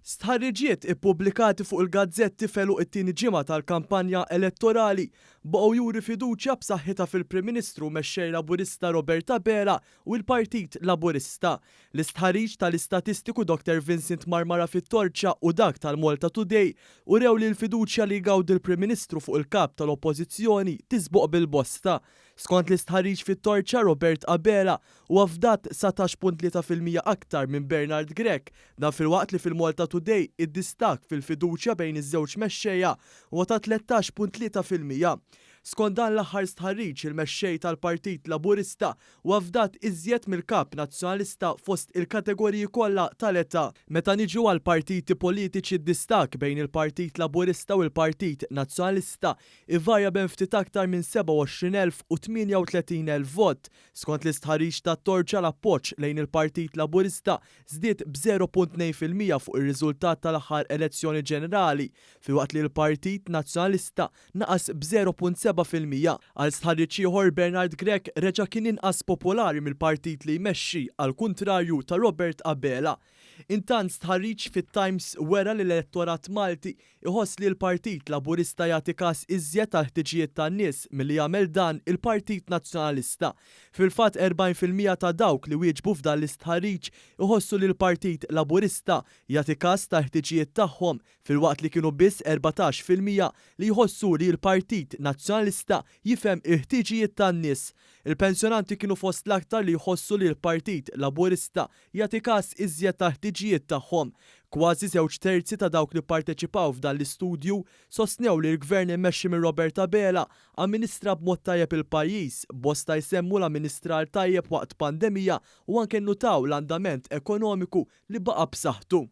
Stħarriġiet ippubblikati fuq il-gazzetti feluq it-tieni ġimgħa tal-kampanja elettorali baqgħu juri fiduċja b'saħħitha fil-Prim Ministru mexxej Laburista Robert Abela u l-Partit Laburista. L-istħarriġ tal-istatistiku Dr. Vincent Marmara fit-Torċja u dak tal-Malta Today urew li l-fiduċja li jgawdi l-Prim Ministru fuq il-kap tal-Oppożizzjoni tisbuq bil-bosta. Skont l-istħarriġ fit-Torċja Robert Abela huwa fdat 17.3% aktar minn Bernard Grech, dan filwaqt li fil-Malta Today id-distak fil-fiduċja bejn iż-żewġ mexxejja huwa ta' 13.3%. Skont dan l-aħħar stħarriġ il-mexxej tal-Partit Laburista huwa fdat iżjed mill-kap nazzjonalista fost il-kategoriji kollha tal-età. Meta niġu għal partiti politiċi d-distak bejn il-Partit Laburista u l-Partit Nazzjonalista ivarja bejn ftit aktar minn 27,000 u 38,000 vot. Skont l-istħarriġ tat-Torċja l-appoġġ lejn il-Partit Laburista żdied b'0.2% fuq ir-riżultat tal-aħħar elezzjoni ġenerali, filwaqt li l-Partit Nazzjonalista naqas b'0.7%. Għal stħarriġ ieħor Bernard Grech reġa' kien inqas popolari mill-partit li jmexxi għal kuntrarju ta' Robert Abela. Intant stħarriġ fit-Times wera li l-elettorat Malti iħoss li l-Partit Laburista jagħti każ iżjed tal-ħtiġijiet tan-nies milli jagħmel dan il-Partit Nazzjonalista. Fil-fatt 40% ta' dawk li wieġbu f'dan l-istħarriġ iħossu li l-Partit Laburista jagħti każ tal-ħtiġijiet tagħhom, filwaqt li kienu biss 14% li jħossu li l-Partit Nazzjonalista jifhem il-ħtiġijiet tan-nies. Il-pensjonanti kienu fost l-aktar li jħossu li l-Partit Laburista jagħti każ iżjed tal-ħtiġijiet tagħhom. Kważi 2/3 ta' dawk li pparteċipaw f'dan l-istudju sostnew li l-gvern immexxi minn Robert Abela amministra b'mod tajjeb il-pajjiż, bosta jsemmu l-amministrar tajjeb waqt pandemija u anke nnutaw l-andament ekonomiku li baqa' b'saħħtu.